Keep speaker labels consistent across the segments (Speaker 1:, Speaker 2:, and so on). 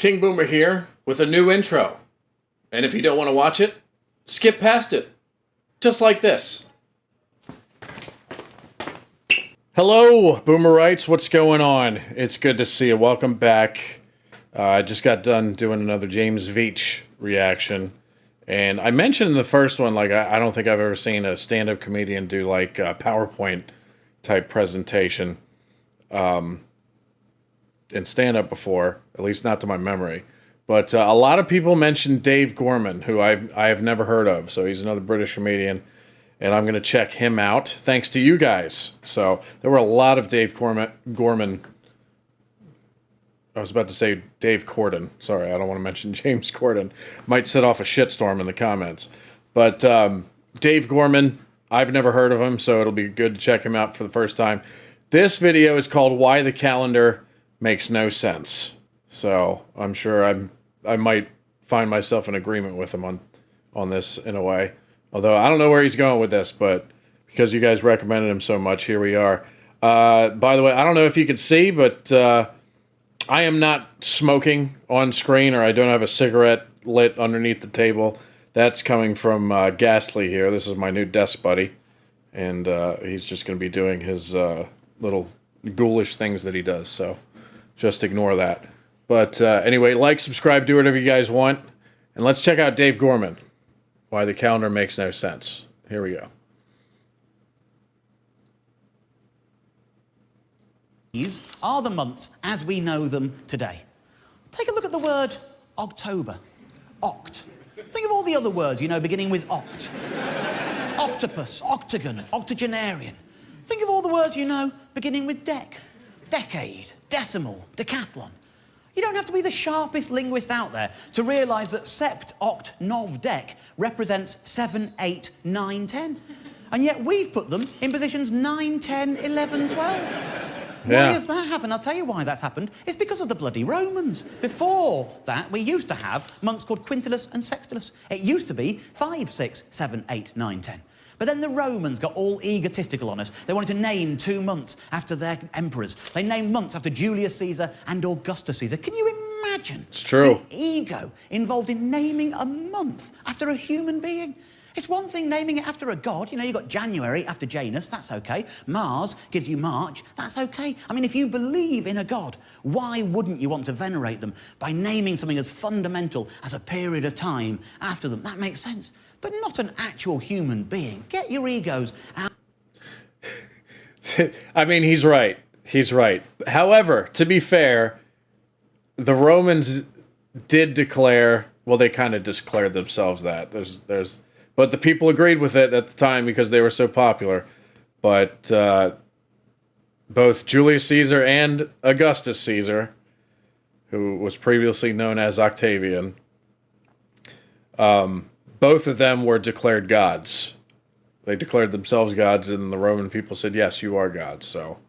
Speaker 1: King Boomer here with a new intro. And if you don't want to watch it, skip past it. Just like this. Hello, Boomerites. What's going on? It's good to see you. Welcome back. I just got done doing another James Veitch reaction. And I mentioned in the first one, like, I don't think I've ever seen a stand-up comedian do, like, a PowerPoint-type presentation in stand-up before, at least not to my memory. But a lot of people mentioned Dave Gorman, who I have never heard of. So he's another British comedian, and I'm going to check him out, thanks to you guys. So there were a lot of Dave Gorman. I was about to say Dave Corden. Sorry, I don't want to mention James Corden. Might set off a shitstorm in the comments. But Dave Gorman, I've never heard of him, so it'll be good to check him out for the first time. This video is called Why the Calendar Makes No Sense. So I'm sure I might find myself in agreement with him on this in a way. Although I don't know where he's going with this, but because you guys recommended him so much, here we are. By the way, I don't know if you can see, but I am not smoking on screen, or I don't have a cigarette lit underneath the table. That's coming from Ghastly here. This is my new desk buddy. And he's just going to be doing his little ghoulish things that he does. So just ignore that. But anyway, like, subscribe, do whatever you guys want. And let's check out Dave Gorman. Why the Calendar Makes No Sense. Here we go.
Speaker 2: These are the months as we know them today. Take a look at the word October. Oct. Think of all the other words you know beginning with oct. Octopus, octagon, octogenarian. Think of all the words you know beginning with dec. Decade, decimal, decathlon. You don't have to be the sharpest linguist out there to realise that sept, oct, nov, dec represents 7, 8, 9, 10. And yet we've put them in positions 9, 10, 11, 12. Why has that happened? I'll tell you why that's happened. It's because of the bloody Romans. Before that, we used to have months called quintilis and sextilis. It used to be 5, 6, 7, 8, 9, 10. But then the Romans got all egotistical on us. They wanted to name 2 months after their emperors. They named months after Julius Caesar and Augustus Caesar. Can you imagine
Speaker 1: It's true.
Speaker 2: the ego involved in naming a month after a human being? It's one thing naming it after a god. You know, you've got January after Janus, that's okay. Mars gives you March, that's okay. I mean, if you believe in a god, why wouldn't you want to venerate them by naming something as fundamental as a period of time after them? That makes sense. But not an actual human being. Get your egos out.
Speaker 1: I mean, he's right. He's right. However, to be fair, the Romans did declare, well, they kind of declared themselves that. But the people agreed with it at the time because they were so popular. But both Julius Caesar and Augustus Caesar, who was previously known as Octavian, both of them were declared gods. They declared themselves gods, and the Roman people said, yes, you are gods. So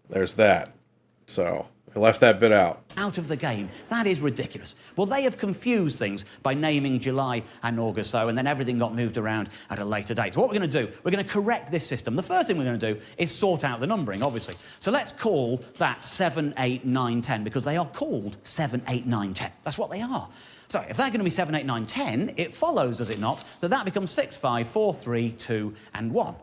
Speaker 1: there's that. So I left that bit out.
Speaker 2: Out of the game. That is ridiculous. Well, they have confused things by naming July and August so, and then everything got moved around at a later date. So what we're going to do, we're going to correct this system. The first thing we're going to do is sort out the numbering, obviously. So let's call that 7, 8, 9, 10, because they are called 7, 8, 9, 10. That's what they are. So if they're going to be 7, 8, 9, 10, it follows, does it not, that becomes 6, 5, 4, 3, 2, and 1.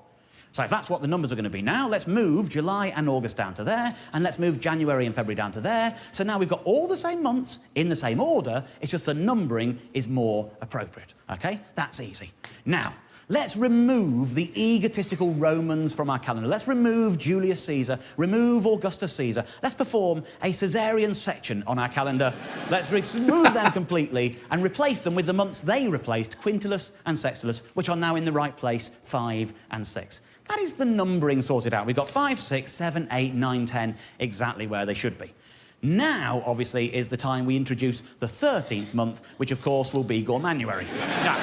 Speaker 2: So if that's what the numbers are going to be now, let's move July and August down to there, and let's move January and February down to there. So now we've got all the same months in the same order, it's just the numbering is more appropriate, okay? That's easy. Now, let's remove the egotistical Romans from our calendar. Let's remove Julius Caesar, remove Augustus Caesar. Let's perform a Caesarean section on our calendar. Let's remove them completely and replace them with the months they replaced, quintilis and sextilis, which are now in the right place, 5 and 6. That is the numbering sorted out. We've got 5, 6, 7, 8, 9, 10, exactly where they should be. Now, obviously, is the time we introduce the 13th month, which, of course, will be Gormanuary. Now,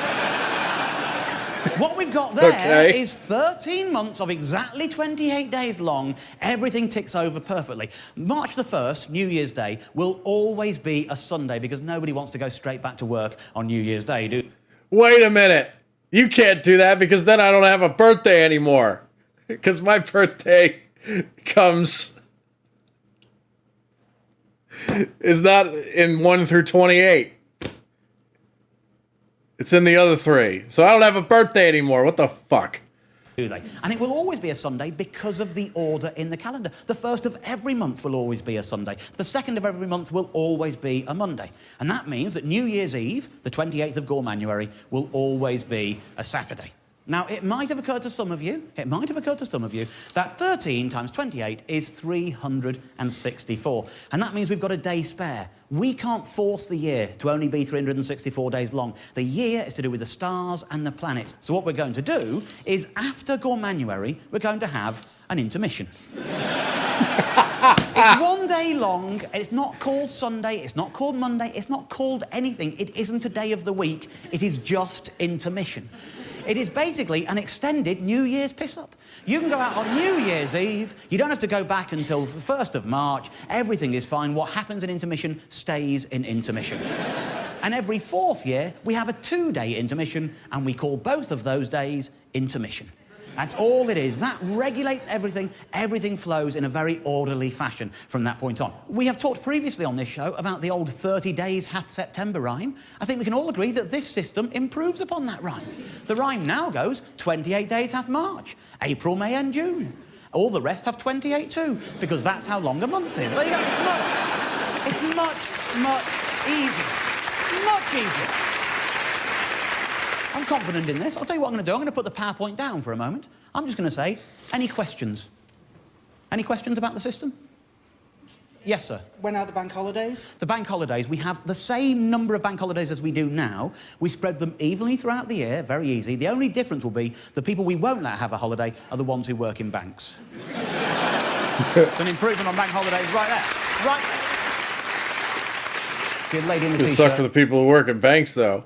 Speaker 2: what we've got there is 13 months of exactly 28 days long. Everything ticks over perfectly. March the 1st, New Year's Day, will always be a Sunday because nobody wants to go straight back to work on New Year's Day, do?
Speaker 1: Wait a minute. You can't do that because then I don't have a birthday anymore. Because my birthday comes is not in 1 through 28. It's in the other 3. So I don't have a birthday anymore. What the fuck?
Speaker 2: Do they? And it will always be a Sunday because of the order in the calendar. The first of every month will always be a Sunday. The second of every month will always be a Monday. And that means that New Year's Eve, the 28th of Gormanuary, will always be a Saturday. Now, it might have occurred to some of you, that 13 times 28 is 364. And that means we've got a day spare. We can't force the year to only be 364 days long. The year is to do with the stars and the planets. So what we're going to do is, after Gormanuary, we're going to have an intermission. It's 1 day long. It's not called Sunday. It's not called Monday. It's not called anything. It isn't a day of the week. It is just intermission. It is basically an extended New Year's piss-up. You can go out on New Year's Eve. You don't have to go back until the 1st of March. Everything is fine. What happens in intermission stays in intermission. And every 4th year, we have a 2-day intermission, and we call both of those days intermission. That's all it is. That regulates everything. Everything flows in a very orderly fashion from that point on. We have talked previously on this show about the old 30 days hath September rhyme. I think we can all agree that this system improves upon that rhyme. The rhyme now goes 28 days hath March, April, May and June. All the rest have 28 too, because that's how long a month is. There you go. It's much easier. Much easier. I'm confident in this. I'll tell you what I'm going to do. I'm going to put the PowerPoint down for a moment. I'm just going to say, any questions? Any questions about the system? Yes, sir.
Speaker 3: When are the bank holidays?
Speaker 2: The bank holidays, we have the same number of bank holidays as we do now. We spread them evenly throughout the year, very easy. The only difference will be the people we won't let have a holiday are the ones who work in banks. It's an improvement on bank holidays right there. Right there. Good lady in the
Speaker 1: It
Speaker 2: t-shirt.
Speaker 1: sucks for the people who work at banks, though.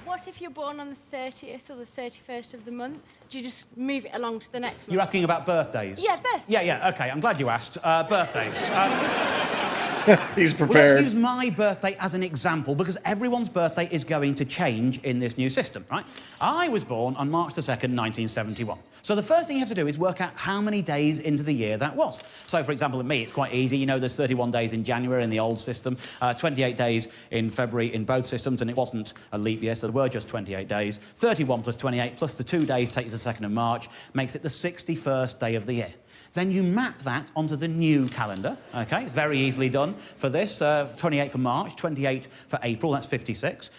Speaker 4: What if you're born on the 30th or the 31st of the month? Do you just move it along to the next month?
Speaker 2: You're asking about birthdays?
Speaker 4: Yeah, birthdays.
Speaker 2: Yeah, OK, I'm glad you asked. Birthdays.
Speaker 1: He's
Speaker 2: Well,
Speaker 1: prepared.
Speaker 2: let's use my birthday as an example, because everyone's birthday is going to change in this new system, right? I was born on March the 2nd, 1971. So the first thing you have to do is work out how many days into the year that was. So, for example, in me, it's quite easy. You know, there's 31 days in January in the old system, 28 days in February in both systems, and it wasn't a leap year, so there were just 28 days. 31 plus 28 plus the 2 days take you to the 2nd of March makes it the 61st day of the year. Then you map that onto the new calendar, OK? Very easily done for this. 28 for March, 28 for April, that's 56.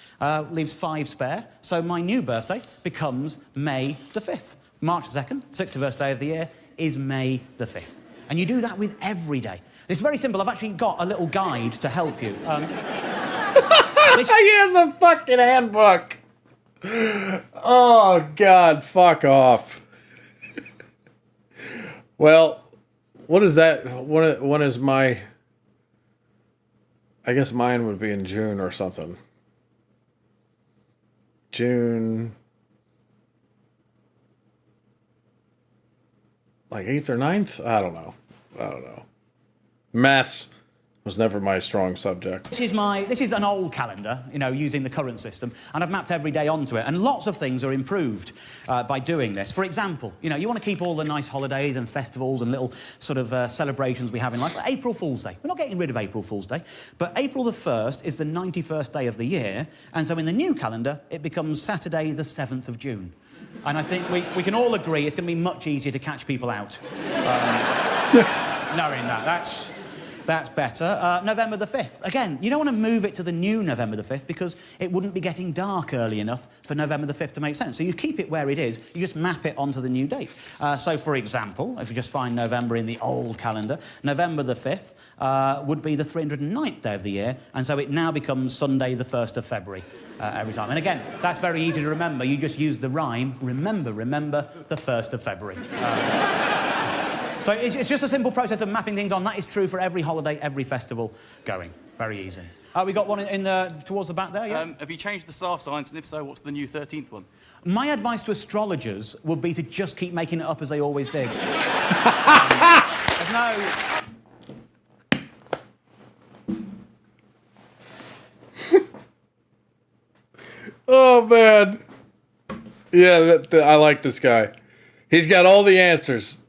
Speaker 2: Leaves 5 spare. So my new birthday becomes May the 5th. March the 2nd, 61st day of the year, is May the 5th. And you do that with every day. It's very simple. I've actually got a little guide to help you. He
Speaker 1: has a fucking handbook. Oh, God, fuck off. Well, what is that? When is my... I guess mine would be in June or something. June... like 8th or 9th? I don't know. Maths was never my strong subject.
Speaker 2: This is an old calendar, you know, using the current system, and I've mapped every day onto it, and lots of things are improved by doing this. For example, you know, you want to keep all the nice holidays and festivals and little sort of celebrations we have in life. Like April Fool's Day. We're not getting rid of April Fool's Day, but April the 1st is the 91st day of the year, and so in the new calendar, it becomes Saturday the 7th of June. And I think we can all agree it's going to be much easier to catch people out. Knowing that. That's better. November the 5th. Again, you don't want to move it to the new November the 5th because it wouldn't be getting dark early enough for November the 5th to make sense. So you keep it where it is. You just map it onto the new date. So, for example, if you just find November in the old calendar, November the 5th would be the 309th day of the year, and so it now becomes Sunday the 1st of February. Every time. And again, that's very easy to remember. You just use the rhyme, remember, the 1st of February. So it's just a simple process of mapping things on. That is true for every holiday, every festival going. Very easy. We got one towards the back there, yeah?
Speaker 5: Have you changed the star signs, and if so, what's the new 13th one?
Speaker 2: My advice to astrologers would be to just keep making it up as they always did. There's no...
Speaker 1: Oh, man. Yeah, I like this guy. He's got all the answers.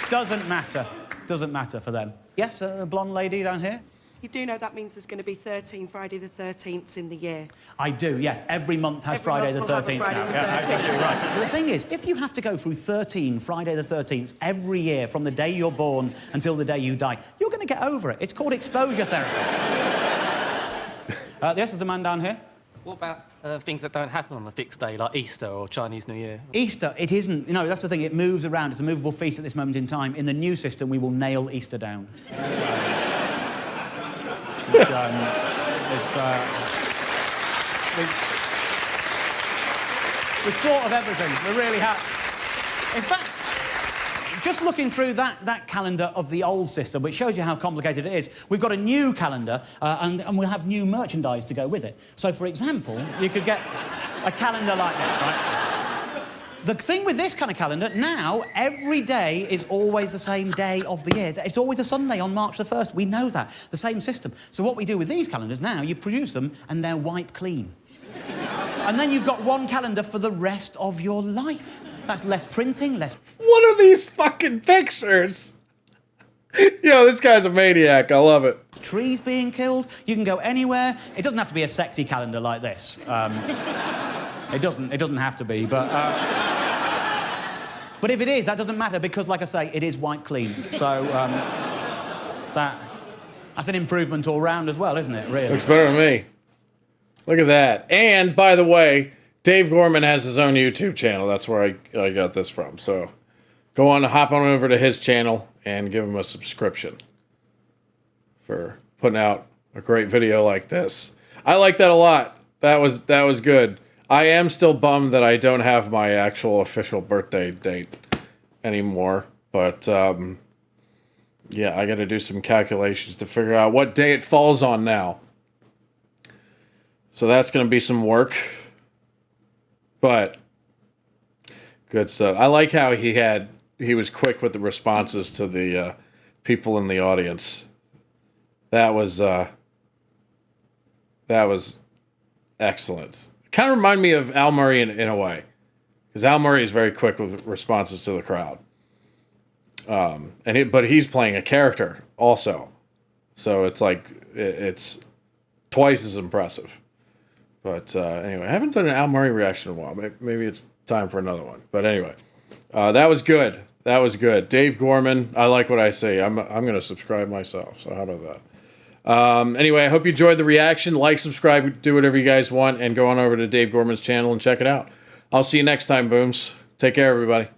Speaker 2: Doesn't matter. doesn't matter for them. Yes, a blonde lady down here?
Speaker 3: You do know that means there's going to be 13 Friday the 13th in the year.
Speaker 2: I do, yes. Every month has
Speaker 3: Every
Speaker 2: Friday
Speaker 3: month
Speaker 2: the
Speaker 3: will have a
Speaker 2: 13th
Speaker 3: Friday
Speaker 2: now.
Speaker 3: the
Speaker 2: Yeah,
Speaker 3: 13th.
Speaker 2: absolutely right. But the thing is, if you have to go through 13 Friday the 13th every year from the day you're born until the day you die, you're going to get over it. It's called exposure therapy. Yes, there's a man down here.
Speaker 6: What about things that don't happen on a fixed day, like Easter or Chinese New Year?
Speaker 2: Easter, it isn't. You know, that's the thing. It moves around. It's a movable feast at this moment in time. In the new system, we will nail Easter down. Which, we've thought of everything. We really have. In fact, just looking through that calendar of the old system, which shows you how complicated it is, we've got a new calendar, and we'll have new merchandise to go with it. So, for example, you could get a calendar like this, right? The thing with this kind of calendar, now, every day is always the same day of the year. It's always a Sunday on March the 1st. We know that. The same system. So what we do with these calendars now, you produce them, and they're wiped clean. And then you've got one calendar for the rest of your life. That's less printing, less...
Speaker 1: What are these fucking pictures? Yo, this guy's a maniac. I love it.
Speaker 2: trees being killed. You can go anywhere. It doesn't have to be a sexy calendar like this. It doesn't have to be, but if it is, that doesn't matter because, like I say, it is white clean. So that's an improvement all round as well, isn't it? Really
Speaker 1: looks better than me. Look at that. And by the way, Dave Gorman has his own YouTube channel. That's where I got this from. So go on, hop on over to his channel and give him a subscription for putting out a great video like this. I like that a lot. That was good. I am still bummed that I don't have my actual official birthday date anymore. But yeah, I got to do some calculations to figure out what day it falls on now. So that's going to be some work. But good stuff. I like how he was quick with the responses to the people in the audience. That was excellent. Kind of remind me of Al Murray in a way, because Al Murray is very quick with responses to the crowd. But he's playing a character also, so it's like it's twice as impressive. But anyway, I haven't done an Al Murray reaction in a while. Maybe it's time for another one. But anyway, that was good. That was good. Dave Gorman, I like what I say. I'm going to subscribe myself. So how about that? Anyway, I hope you enjoyed the reaction. Like, subscribe, do whatever you guys want, and go on over to Dave Gorman's channel and check it out. I'll see you next time, Booms. Take care, everybody.